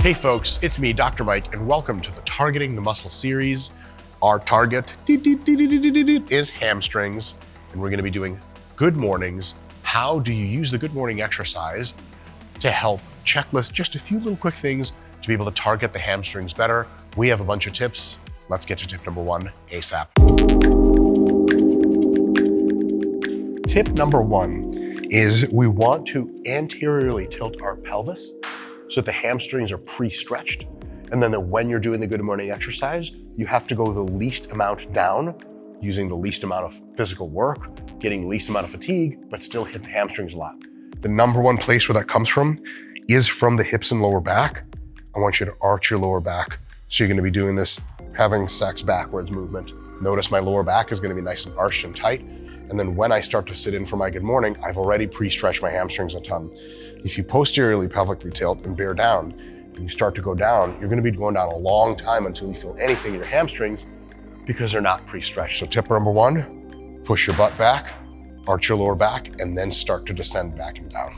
Hey folks, it's me, Dr. Mike, and welcome to the Targeting the Muscle series. Our target is hamstrings, and we're gonna be doing good mornings. How do you use the good morning exercise to help checklist just a few little quick things to be able to target the hamstrings better? We have a bunch of tips. Let's get to tip number one ASAP. Tip number one is we want to anteriorly tilt our pelvis so that the hamstrings are pre-stretched. And then when you're doing the good morning exercise, you have to go the least amount down, using the least amount of physical work, getting the least amount of fatigue, but still hit the hamstrings a lot. The number one place where that comes from is from the hips and lower back. I want you to arch your lower back. So you're gonna be doing this, having sex backwards movement. Notice my lower back is gonna be nice and arched and tight. And then when I start to sit in for my good morning, I've already pre-stretched my hamstrings a ton. If you posteriorly pelvically tilt and bear down, and you start to go down, you're gonna be going down a long time until you feel anything in your hamstrings because they're not pre-stretched. So tip number one, push your butt back, arch your lower back, and then start to descend back and down.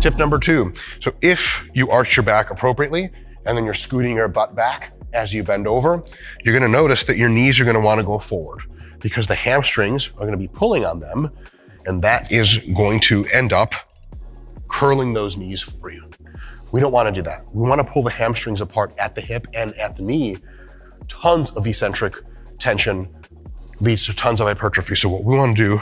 Tip number two, so if you arch your back appropriately, and then you're scooting your butt back as you bend over, you're gonna notice that your knees are gonna wanna go forward because the hamstrings are gonna be pulling on them, and that is going to end up curling those knees for you. We don't wanna do that. We wanna pull the hamstrings apart at the hip and at the knee. Tons of eccentric tension leads to tons of hypertrophy. So what we wanna do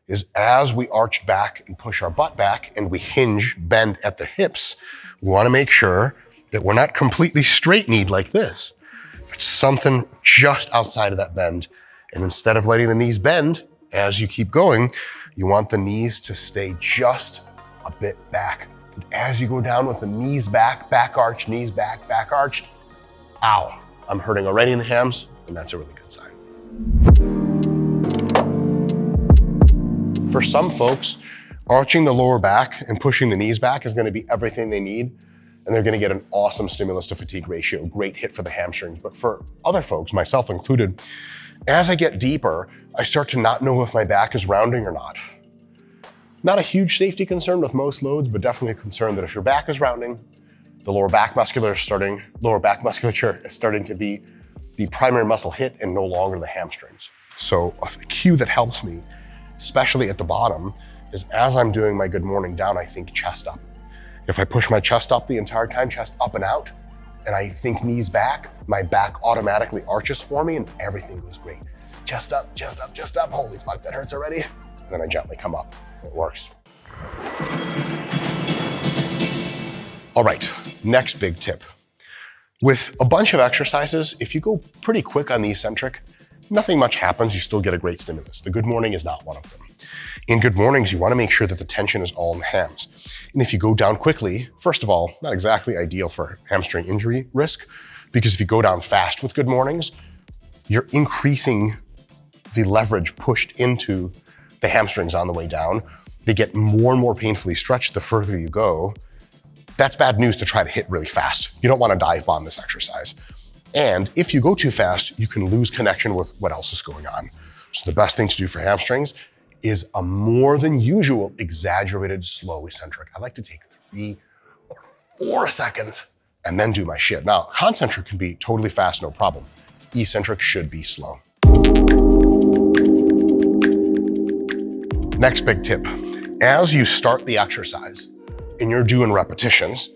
is as we arch back and push our butt back and we hinge, bend at the hips, we wanna make sure that we're not completely straight-kneed like this. It's something just outside of that bend. And instead of letting the knees bend, as you keep going, you want the knees to stay just a bit back. And as you go down with the knees back, back arched, knees back, back arched, ow, I'm hurting already in the hams, and that's a really good sign. For some folks, arching the lower back and pushing the knees back is gonna be everything they need, and they're gonna get an awesome stimulus to fatigue ratio, great hit for the hamstrings. But for other folks, myself included, as I get deeper, I start to not know if my back is rounding or not. Not a huge safety concern with most loads, but definitely a concern that if your back is rounding, the lower back musculature is starting to be the primary muscle hit and no longer the hamstrings. So a cue that helps me, especially at the bottom, is as I'm doing my good morning down, I think chest up. If I push my chest up the entire time, chest up and out, and I think knees back, my back automatically arches for me and everything goes great. Chest up, chest up, chest up. Holy fuck, that hurts already. And then I gently come up. It works. All right, next big tip. With a bunch of exercises, if you go pretty quick on the eccentric, nothing much happens, you still get a great stimulus. The good morning is not one of them. In good mornings, you wanna make sure that the tension is all in the hams. And if you go down quickly, first of all, not exactly ideal for hamstring injury risk, because if you go down fast with good mornings, you're increasing the leverage pushed into the hamstrings on the way down. They get more and more painfully stretched the further you go. That's bad news to try to hit really fast. You don't wanna dive bomb this exercise. And if you go too fast, you can lose connection with what else is going on. So the best thing to do for hamstrings is a more than usual exaggerated slow eccentric. I like to take 3 or 4 seconds and then do my shit. Now, concentric can be totally fast, no problem. Eccentric should be slow. Next big tip. As you start the exercise and you're doing repetitions,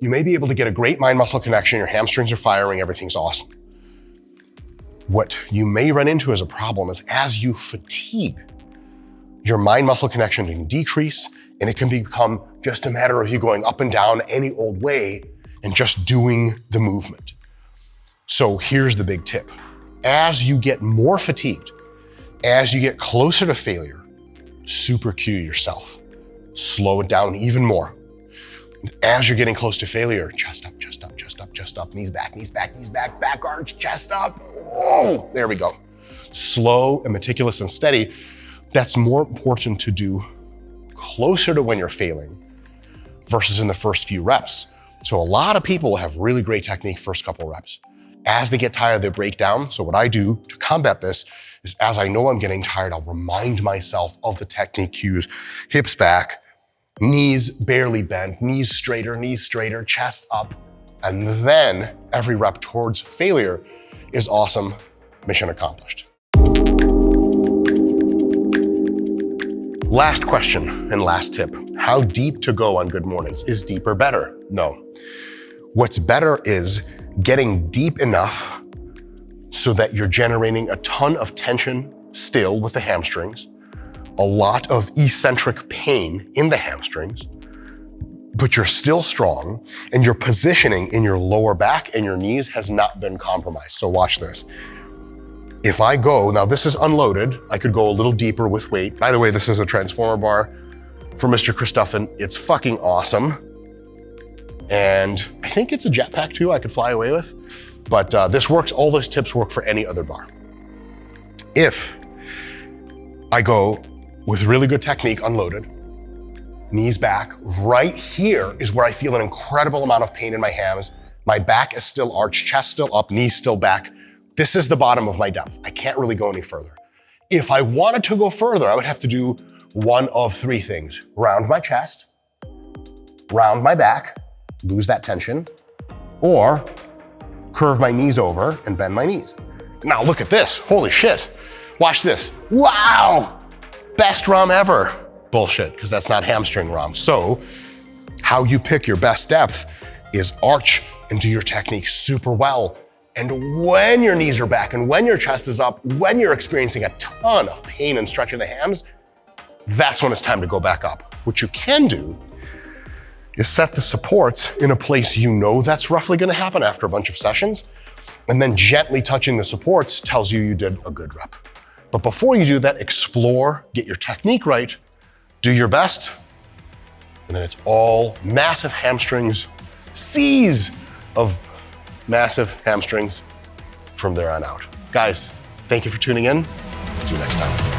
you may be able to get a great mind-muscle connection, your hamstrings are firing, everything's awesome. What you may run into as a problem is as you fatigue, your mind-muscle connection can decrease and it can become just a matter of you going up and down any old way and just doing the movement. So here's the big tip. As you get more fatigued, as you get closer to failure, super cue yourself. Slow it down even more. As you're getting close to failure, chest up, chest up, chest up, chest up, knees back, knees back, knees back, back arch, chest up. Oh, there we go. Slow and meticulous and steady. That's more important to do closer to when you're failing versus in the first few reps. So a lot of people have really great technique first couple reps. As they get tired, they break down. So what I do to combat this is as I know I'm getting tired, I'll remind myself of the technique cues, hips back, Knees barely bent, knees straighter, chest up, and then every rep towards failure is awesome. Mission accomplished. Last question and last tip. How deep to go on good mornings? Is deeper better? No. What's better is getting deep enough so that you're generating a ton of tension still with the hamstrings, a lot of eccentric pain in the hamstrings, but you're still strong and your positioning in your lower back and your knees has not been compromised. So watch this. If I go, now this is unloaded, I could go a little deeper with weight. By the way, this is a transformer bar for Mr. Christoffen. It's fucking awesome. And I think it's a jetpack too I could fly away with. But this works, all those tips work for any other bar. If I go with really good technique, unloaded, knees back, right here is where I feel an incredible amount of pain in my hams. My back is still arched, chest still up, knees still back. This is the bottom of my depth. I can't really go any further. If I wanted to go further, I would have to do one of three things. Round my chest, round my back, lose that tension, or curve my knees over and bend my knees. Now look at this, holy shit. Watch this, wow! Best ROM ever. Bullshit, because that's not hamstring ROM. So how you pick your best depth is arch and do your technique super well. And when your knees are back and when your chest is up, when you're experiencing a ton of pain and stretch in the hams, that's when it's time to go back up. What you can do is set the supports in a place you know that's roughly gonna happen after a bunch of sessions, and then gently touching the supports tells you you did a good rep. But before you do that, explore, get your technique right, do your best, and then it's all massive hamstrings, seas of massive hamstrings from there on out. Guys, thank you for tuning in. See you next time.